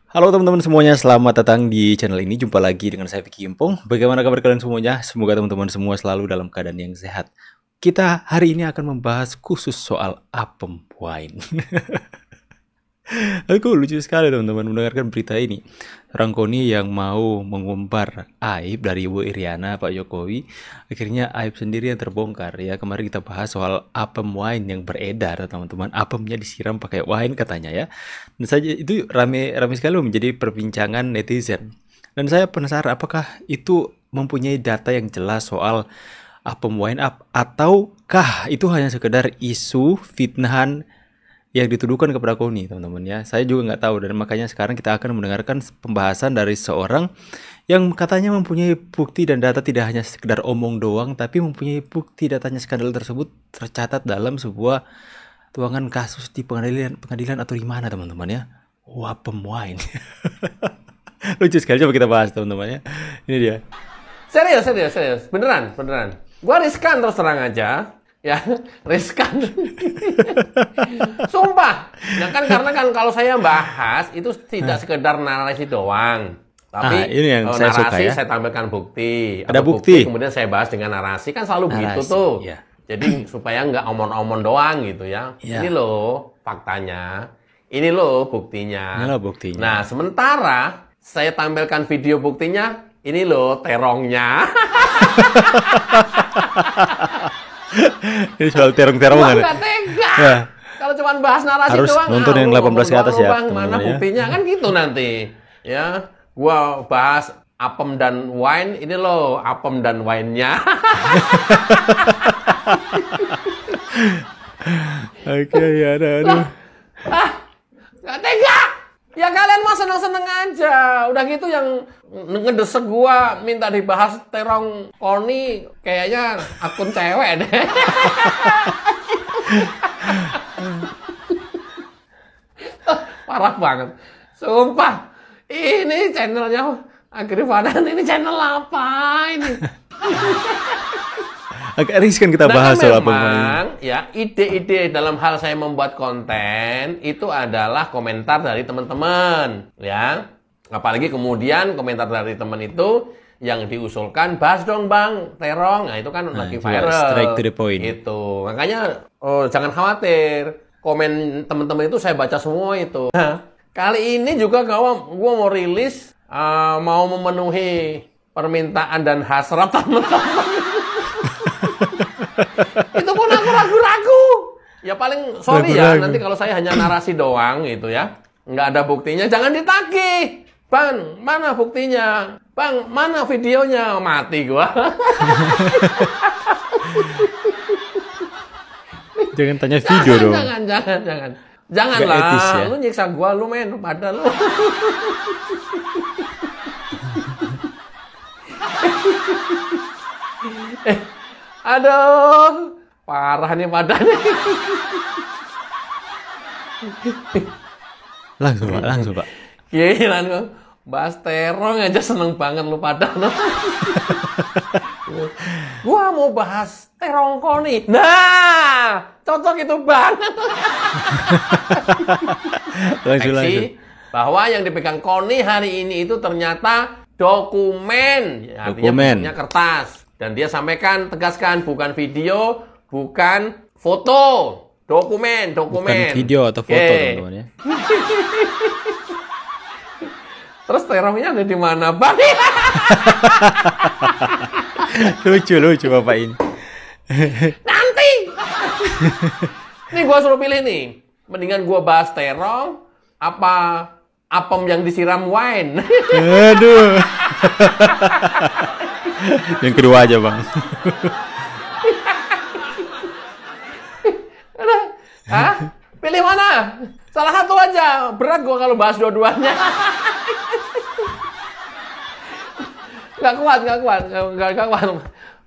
Halo teman-teman semuanya, selamat datang di channel ini. Jumpa lagi dengan saya Vicky Impong. Bagaimana kabar kalian semuanya? Semoga teman-teman semua selalu dalam keadaan yang sehat. Kita hari ini akan membahas khusus soal apem wine. Aku lucu sekali teman-teman mendengarkan berita ini. Orang Koni yang mau mengumbar aib dari Ibu Iriana, Pak Jokowi, akhirnya aib sendiri yang terbongkar ya. Kemarin kita bahas soal apem wine yang beredar, teman-teman. Apemnya disiram pakai wine katanya ya. Dan saja itu rame sekali menjadi perbincangan netizen. Dan saya penasaran apakah itu mempunyai data yang jelas soal apem wine up ataukah itu hanya sekedar isu fitnahan yang dituduhkan kepada Koni, teman-teman ya. Saya juga nggak tahu dan makanya sekarang kita akan mendengarkan pembahasan dari seorang yang katanya mempunyai bukti dan data, tidak hanya sekedar omong doang, tapi mempunyai bukti datanya skandal tersebut tercatat dalam sebuah tuangan kasus di pengadilan atau di mana, teman-teman ya. Wapem wine. Lucu sekali, coba kita bahas teman-teman ya. Ini dia. Serius. Beneran. Gua riskan terus terang aja. Ya, riskan. Sumpah. Nah kan karena kan kalau saya bahas itu tidak sekedar narasi doang. Tapi ini yang saya suka narasi ya. saya tampilkan bukti. Ada Atau bukti. kemudian saya bahas dengan narasi. Kan selalu begitu Narasi, tuh. ya. Jadi supaya nggak omong-omong doang gitu ya. Ya. Ini loh faktanya. Ini loh buktinya. Ini loh buktinya. Nah, sementara saya tampilkan video buktinya. Ini loh terongnya. Ini soal terong-terongan. Gua nggak tega. Ya. Kalau cuma bahas narasi Harus doang, nonton yang lu 18 ke atas ngomong ya, Bang, mana teman-teman ya. buktinya kan gitu nanti. Ya, gua bahas apem dan wine, ini loh apem dan wine-nya. Oke, ya aduh. Gak tega. Ya kalian mah seneng-seneng aja. Udah gitu yang ngedesek gua minta dibahas terong Koni, kayaknya akun cewek deh. Parah banget. Sumpah. Ini channelnya Agrifadan, ini channel apa ini? Agak riskan kita bahas soal apem wine. Memang ya ide-ide dalam hal saya membuat konten itu adalah komentar dari teman-teman ya. Apalagi kemudian komentar dari teman itu yang diusulkan, bahas dong Bang terong. Nah itu kan lagi itu viral. straight to the point. Itu makanya jangan khawatir, komen teman-teman itu saya baca semua itu. Nah, kali ini juga gua mau rilis, mau memenuhi permintaan dan hasrat teman-teman. Itu pun aku ragu-ragu. Ya paling sorry ya, nanti kalau saya hanya narasi doang gitu ya, nggak ada buktinya, jangan ditagih. Bang, mana buktinya? Bang, mana videonya? Mati gua. Jangan tanya video dong. Jangan Nggak lah. etis ya. Lu nyiksa gua, lu men, pada lu. Aduh, parah nih padanya. Langsung Pak. Gila lu, bahas terong aja seneng banget lu pada. Gua mau bahas terong Koni. Nah, cocok itu banget. Langsung. Bahwa yang dipegang Koni hari ini itu ternyata dokumen. Ya, artinya Dokumen. bentuknya kertas. Dan dia sampaikan, tegaskan, bukan video, bukan foto. Dokumen. Bukan video atau foto, Oke. teman-teman ya. Terus terongnya ada di mana, Bang? Lucu Bapak ini. Nanti. Nih gua suruh pilih nih. Mendingan gua bahas terong apa apem yang disiram wine. Aduh. Yang kedua aja, Bang. Hah? Pilih mana? Salah satu aja. Berat gua kalau bahas dua-duanya. Nggak kuat.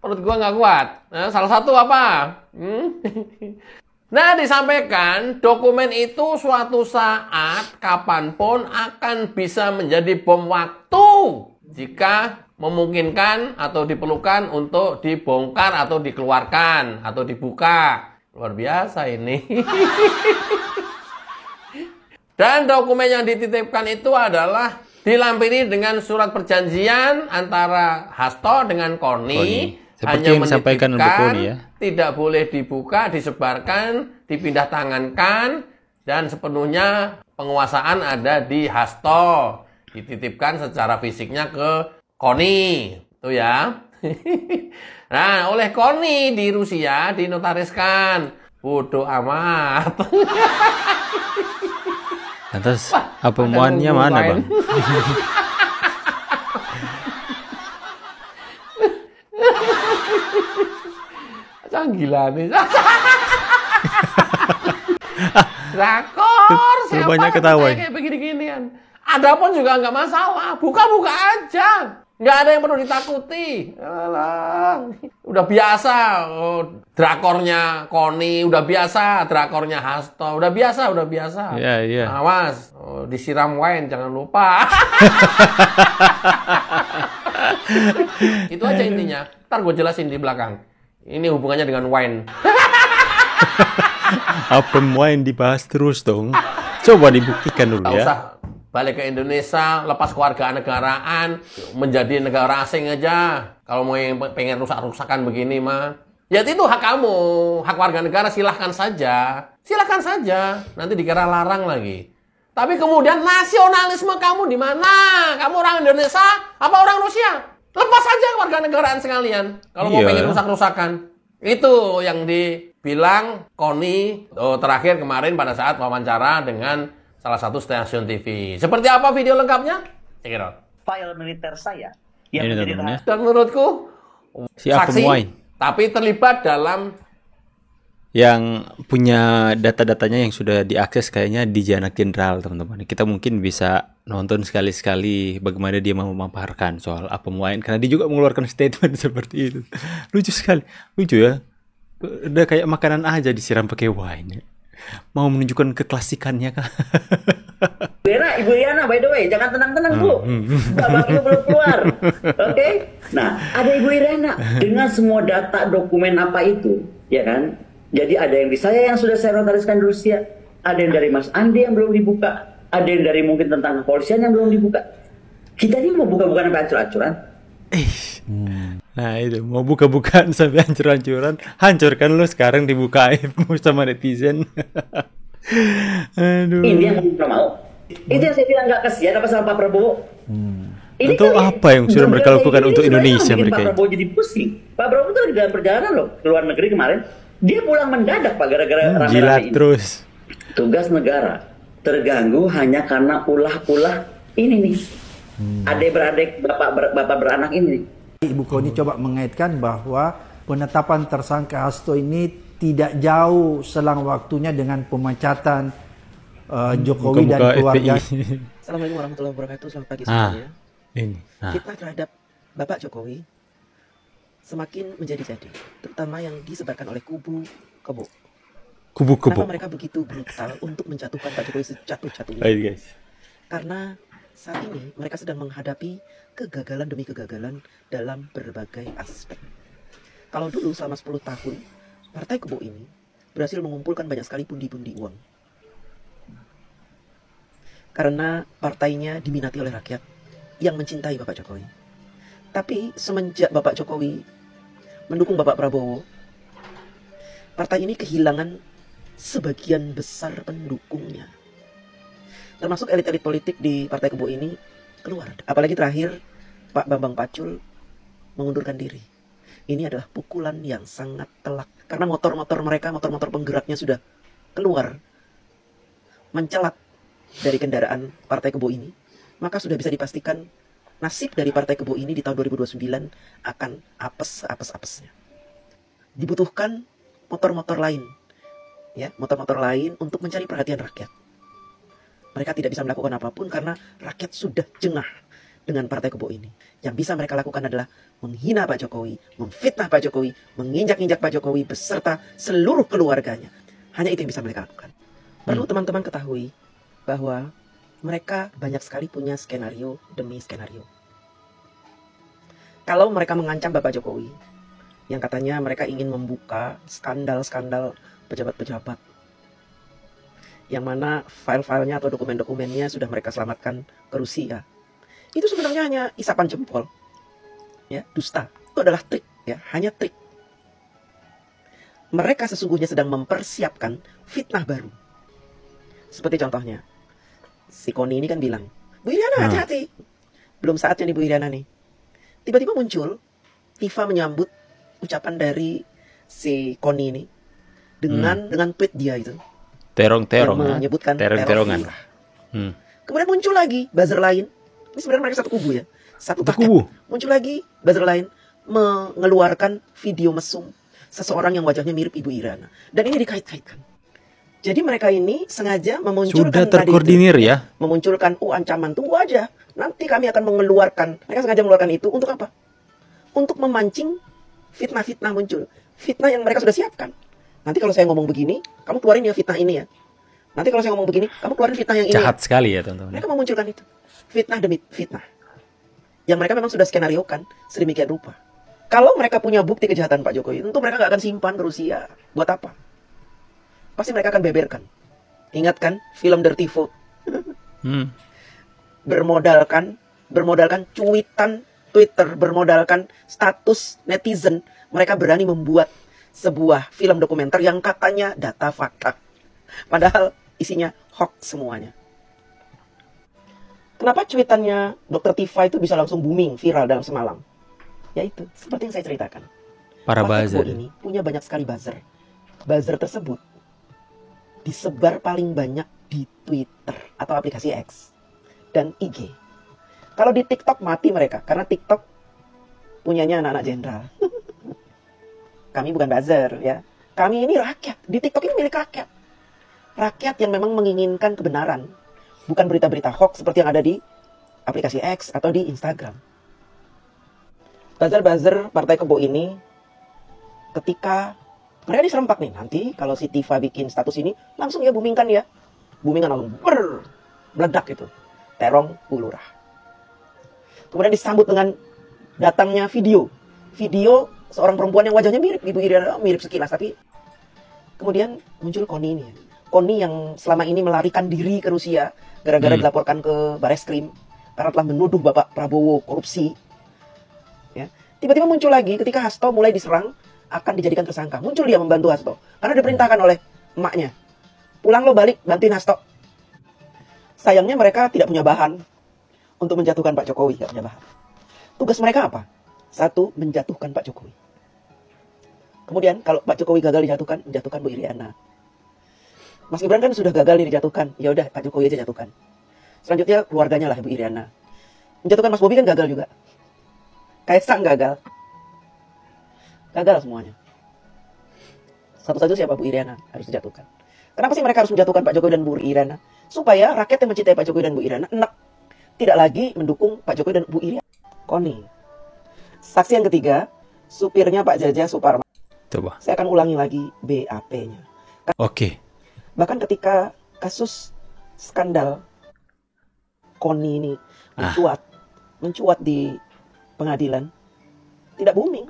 Perut gua nggak kuat. Nah, salah satu apa? Nah, disampaikan dokumen itu suatu saat kapanpun akan bisa menjadi bom waktu jika memungkinkan atau diperlukan untuk dibongkar atau dikeluarkan atau dibuka. Luar biasa ini. Dan dokumen yang dititipkan itu adalah dilampiri dengan surat perjanjian antara Hasto dengan Koni. Seperti yang disampaikan untuk Koni ya. Tidak boleh dibuka, disebarkan, dipindah tangankan, dan sepenuhnya penguasaan ada di Hasto. Dititipkan secara fisiknya ke Koni. Itu ya. Nah, oleh Koni di Rusia dinotariskan. Bodoh amat. Lantas apa muannya mana Bang? Gila nih. Drakor, siapa banyak ketawa kayak begini-ginian. Ada pun juga nggak masalah, buka-buka aja. Nggak ada yang perlu ditakuti. Alah. Udah biasa drakornya Koni, udah biasa drakornya Hasto, udah biasa. Iya, iya. Awas, disiram wine jangan lupa. Itu aja intinya. Ntar gue jelasin di belakang. Ini hubungannya dengan wine. Apa wine dibahas terus dong? Coba dibuktikan dulu Tak ya. usah balik ke Indonesia, lepas kewarganegaraan, menjadi negara asing aja. Kalau mau yang pengen rusak-rusakan begini mah, ya itu hak kamu, hak warga negara, silahkan saja. Nanti dikira larang lagi. Tapi kemudian nasionalisme kamu di mana? Kamu orang Indonesia apa orang Rusia? Lepas saja warga negaraan sekalian. Kalau mau pengen rusak-rusakan. Itu yang dibilang Koni terakhir kemarin pada saat wawancara dengan salah satu stasiun TV. Seperti apa video lengkapnya? Check it out. File militer saya yang Ini menjadi teman-teman ya. Dan menurutku Si saksi, Wine tapi terlibat dalam yang punya data-datanya yang sudah diakses kayaknya di Janak Jenderal, teman-teman. Kita mungkin bisa nonton sekali-sekali bagaimana dia mau memaparkan soal apa wine, karena dia juga mengeluarkan statement seperti itu. Lucu sekali. Lucu ya. Udah kayak makanan aja disiram pakai wine. Mau menunjukkan keklasikannya kah? Ibu Iriana, by the way, jangan tenang-tenang Bu. Bapak Ibu belum keluar. Oke? Nah, ada Ibu Iriana dengan semua data dokumen apa itu, ya kan? Jadi ada yang di saya yang sudah saya notariskan di Rusia, ada yang dari Mas Andi yang belum dibuka, ada yang dari mungkin tentang kepolisian yang belum dibuka. Kita ini mau buka-bukaan sampai ancur-ancuran. Nah itu, mau buka-bukaan sampai hancur-hancuran. Hancurkan lu sekarang dibuka aibmu sama netizen. Aduh. Ini yang mau. Itu yang saya bilang nggak kasihan apa sama Pak Prabowo. Ini Untuk kan apa yang sudah mereka lakukan untuk Indonesia bikin mereka Pak ini? Prabowo jadi pusing. Pak Prabowo itu lagi dalam perjalanan loh ke luar negeri kemarin. Dia pulang mendadak Pak gara-gara rame-rame Jilat ini. terus. Tugas negara terganggu hanya karena ulah-ulah ini nih. Adik-beradik bapak beranak ini nih. Ibu Koni coba mengaitkan bahwa penetapan tersangka Hasto ini tidak jauh selang waktunya dengan pemecatan Jokowi dan Buka-buka keluarga. FPI. Assalamualaikum warahmatullahi wabarakatuh. Selamat pagi semuanya. Ini. Kita terhadap Bapak Jokowi semakin menjadi-jadi, terutama yang disebarkan oleh kubu Kebo. Kubu-kubu. Kenapa mereka begitu brutal untuk menjatuhkan Pak Jokowi sejatuh-jatuhnya? Baik guys. Karena saat ini mereka sedang menghadapi kegagalan demi kegagalan dalam berbagai aspek. Kalau dulu selama 10 tahun, Partai Kebo ini berhasil mengumpulkan banyak sekali pundi-pundi uang. Karena partainya diminati oleh rakyat yang mencintai Bapak Jokowi. Tapi semenjak Bapak Jokowi mendukung Bapak Prabowo, partai ini kehilangan sebagian besar pendukungnya. Termasuk elit-elit politik di Partai Kebo ini keluar. Apalagi terakhir Pak Bambang Pacul mengundurkan diri. Ini adalah pukulan yang sangat telak. Karena motor-motor mereka, motor-motor penggeraknya sudah keluar, mencelat dari kendaraan Partai Kebo ini. Maka sudah bisa dipastikan nasib dari Partai Kebo ini di tahun 2029 akan apes-apes-apesnya. Dibutuhkan motor-motor lain, ya, motor-motor lain untuk mencari perhatian rakyat. Mereka tidak bisa melakukan apapun karena rakyat sudah jengah dengan Partai Kebo ini. Yang bisa mereka lakukan adalah menghina Pak Jokowi, memfitnah Pak Jokowi, menginjak-injak Pak Jokowi beserta seluruh keluarganya. Hanya itu yang bisa mereka lakukan. Perlu teman-teman ketahui bahwa mereka banyak sekali punya skenario demi skenario. Kalau mereka mengancam Bapak Jokowi, yang katanya mereka ingin membuka skandal-skandal pejabat-pejabat yang mana file-filenya atau dokumen-dokumennya sudah mereka selamatkan ke Rusia. Itu sebenarnya hanya isapan jempol, ya, dusta. Itu adalah trik, ya, hanya trik. Mereka sesungguhnya sedang mempersiapkan fitnah baru. Seperti contohnya, si Koni ini kan bilang, Bu Iriana hati-hati, belum saatnya nih Bu Iriana nih. Tiba-tiba muncul Tifa menyambut ucapan dari si Koni ini dengan tweet dia itu. Terong-terong, yang menyebutkan terong-terongan. Kemudian muncul lagi buzzer lain. Ini sebenarnya mereka satu kubu ya. Satu paket. kubu. Muncul lagi buzzer lain mengeluarkan video mesum seseorang yang wajahnya mirip Ibu Iriana. Dan ini dikait-kaitkan. Jadi mereka ini sengaja memunculkan Sudah terkoordinir tadi itu, ya. memunculkan ancaman, tunggu aja. Nanti kami akan mengeluarkan. Mereka sengaja mengeluarkan itu untuk apa? Untuk memancing fitnah-fitnah muncul. Fitnah yang mereka sudah siapkan. Nanti kalau saya ngomong begini, kamu keluarin ya fitnah ini ya. Nanti kalau saya ngomong begini, kamu keluarin fitnah yang ini. Jahat sekali ya teman-teman. Mereka memunculkan itu. Fitnah demi fitnah. Yang mereka memang sudah skenariokan sedemikian rupa. Kalau mereka punya bukti kejahatan Pak Jokowi, tentu mereka nggak akan simpan ke Rusia. Buat apa? Pasti mereka akan beberkan. Ingat kan film Dirty Vote? Bermodalkan cuitan Twitter, bermodalkan status netizen, mereka berani membuat sebuah film dokumenter yang katanya data fakta. Padahal isinya hoax semuanya. Kenapa cuitannya Dr. Tifa itu bisa langsung booming, viral dalam semalam? Yaitu, seperti yang saya ceritakan. Para Pak buzzer Jokowi ini punya banyak sekali buzzer. Buzzer tersebut disebar paling banyak di Twitter atau aplikasi X dan IG. Kalau di TikTok mati mereka, karena TikTok punyanya anak-anak jenderal. Kami bukan buzzer ya. Kami ini rakyat. Di TikTok ini milik rakyat. Rakyat yang memang menginginkan kebenaran. Bukan berita-berita hoax seperti yang ada di aplikasi X atau di Instagram. Buzzer-buzzer Partai Kebo ini ketika mereka diserempak nih. Nanti kalau si Tifa bikin status ini, langsung ya boomingkan ya. Boomingan langsung meledak itu. Terong Bulurah. Kemudian disambut dengan datangnya video. Video seorang perempuan yang wajahnya mirip Ibu Iriana, mirip sekilas. Tapi kemudian muncul Koni ini. Koni yang selama ini melarikan diri ke Rusia gara-gara dilaporkan ke Bareskrim karena telah menuduh Bapak Prabowo korupsi. Ya. Tiba-tiba muncul lagi ketika Hasto mulai diserang akan dijadikan tersangka. Muncul dia membantu Hasto karena diperintahkan oleh emaknya. Pulang lo balik, bantuin Hasto. Sayangnya mereka tidak punya bahan untuk menjatuhkan Pak Jokowi. Tidak punya bahan. Tugas mereka apa? Satu, menjatuhkan Pak Jokowi. Kemudian kalau Pak Jokowi gagal dijatuhkan, menjatuhkan Bu Iriana. Mas Gibran kan sudah gagal nih dijatuhkan. Ya udah Pak Jokowi aja jatuhkan. Selanjutnya keluarganya lah Bu Iriana. Menjatuhkan Mas Bobi kan gagal juga. Kaisang gagal. Gagal semuanya. Satu-satu siapa? Bu Iriana harus dijatuhkan. Kenapa sih mereka harus menjatuhkan Pak Jokowi dan Bu Iriana? Supaya rakyat yang mencintai Pak Jokowi dan Bu Iriana enak. Tidak lagi mendukung Pak Jokowi dan Bu Iriana. Koni. Saksi yang ketiga, supirnya Pak Jaja Suparman. Coba. Saya akan ulangi lagi BAP-nya. Oke. Bahkan ketika kasus skandal Koni ini mencuat di pengadilan, tidak booming.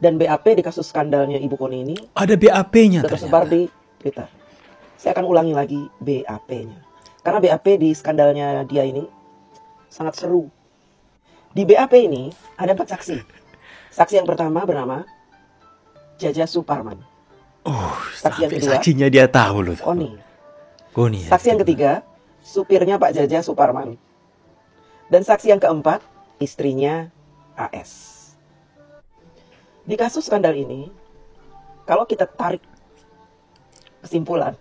Dan BAP di kasus skandalnya Ibu Koni ini Ada BAP-nya tersebar di Twitter. Saya akan ulangi lagi BAP-nya. Karena BAP di skandalnya dia ini sangat seru. Di BAP ini ada 4 saksi. Saksi yang pertama bernama Jaja Suparman. Saksi yang kedua, saksinya dia tahu loh. Koni. Saksi yang ketiga, supirnya Pak Jaja Suparman. Dan saksi yang keempat, istrinya AS. Di kasus skandal ini, kalau kita tarik kesimpulan,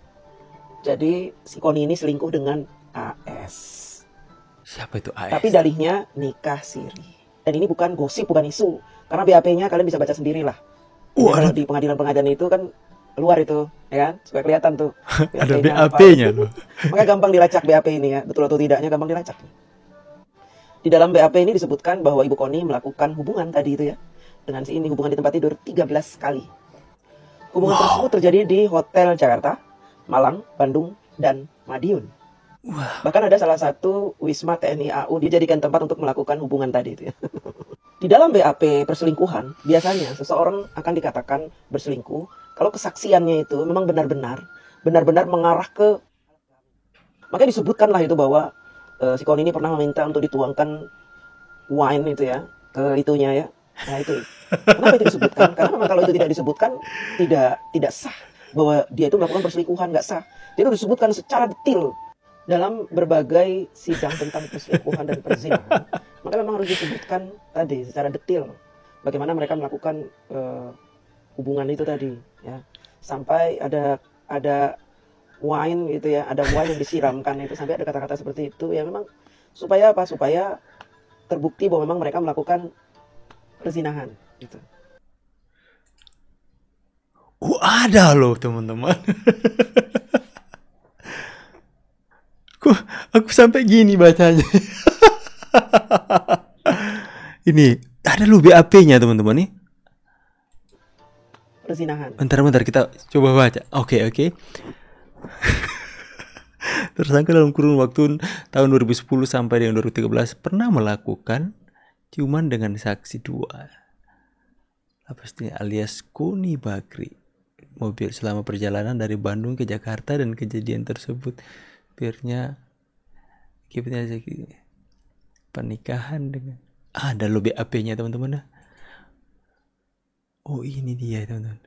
jadi si Koni ini selingkuh dengan AS. Siapa itu AS? Tapi dalihnya nikah siri. Dan ini bukan gosip, bukan isu. Karena BAP-nya kalian bisa baca sendirilah. Kalau di pengadilan-pengadilan itu kan luar itu, ya kan? Supaya kelihatan tuh. Ada BAP-nya loh. Makanya gampang dilacak BAP ini ya. Betul atau tidaknya gampang dilacak. Di dalam BAP ini disebutkan bahwa Ibu Koni melakukan hubungan tadi itu ya. Dengan si ini hubungan di tempat tidur 13 kali. Hubungan tersebut terjadi di Hotel Jakarta, Malang, Bandung, dan Madiun. Bahkan ada salah satu Wisma TNI AU dijadikan tempat untuk melakukan hubungan tadi itu ya. Di dalam BAP perselingkuhan, biasanya seseorang akan dikatakan berselingkuh kalau kesaksiannya itu memang benar-benar benar-benar mengarah ke, makanya disebutkanlah itu bahwa si kawan ini pernah meminta untuk dituangkan wine itu ya ke itunya ya. Nah itu kenapa itu disebutkan? Karena memang kalau itu tidak disebutkan tidak sah bahwa dia itu melakukan perselingkuhan, nggak sah. Itu disebutkan secara detail dalam berbagai sidang tentang perselingkuhan dan perzinahan. Maka memang harus disebutkan tadi secara detail bagaimana mereka melakukan hubungan itu tadi ya. Sampai ada wine gitu ya, ada wine yang disiramkan itu, sampai ada kata-kata seperti itu ya. Memang supaya apa? Supaya terbukti bahwa memang mereka melakukan perzinahan gitu. Ada loh teman-teman. Aku sampai gini bacanya. Ini ada loh BAP-nya teman-teman nih. Perzinahan. Bentar kita coba baca. Oke. Tersangka dalam kurun waktu tahun 2010 sampai dengan 2013 pernah melakukan ciuman dengan saksi 2 alias Koni Bakri mobil selama perjalanan dari Bandung ke Jakarta, dan kejadian tersebut akhirnya pernikahan dengan ada lo BAP-nya teman-teman. Oh ini dia teman-teman.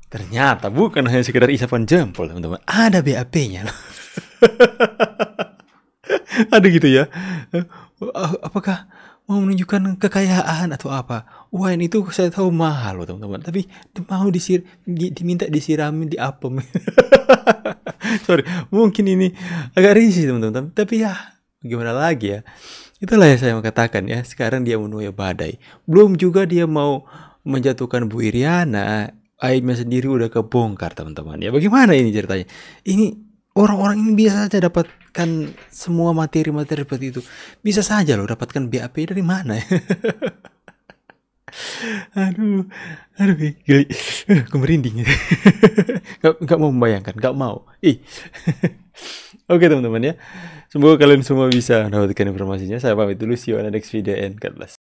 Ternyata bukan hanya sekedar isapan jempol teman-teman, ada BAP-nya loh. Ada gitu ya. Apakah mau menunjukkan kekayaan atau apa? Wine itu saya tahu mahal loh teman-teman, tapi mau diminta disiramin di apem. Sorry, mungkin ini agak risih teman-teman, tapi ya gimana lagi ya. Itulah yang saya mau katakan ya. Sekarang dia menuai badai. Belum juga dia mau menjatuhkan Bu Iriana, aibnya sendiri udah kebongkar teman-teman. Ya bagaimana ini ceritanya? Ini orang-orang ini bisa saja dapatkan semua materi-materi seperti itu. Bisa saja loh dapatkan BAP dari mana ya. Aduh, geli. Aku merinding. Gak mau membayangkan, gak mau. Oke teman-teman ya. Semoga kalian semua bisa mendapatkan informasinya. Saya pamit dulu, see you on the next video and God bless.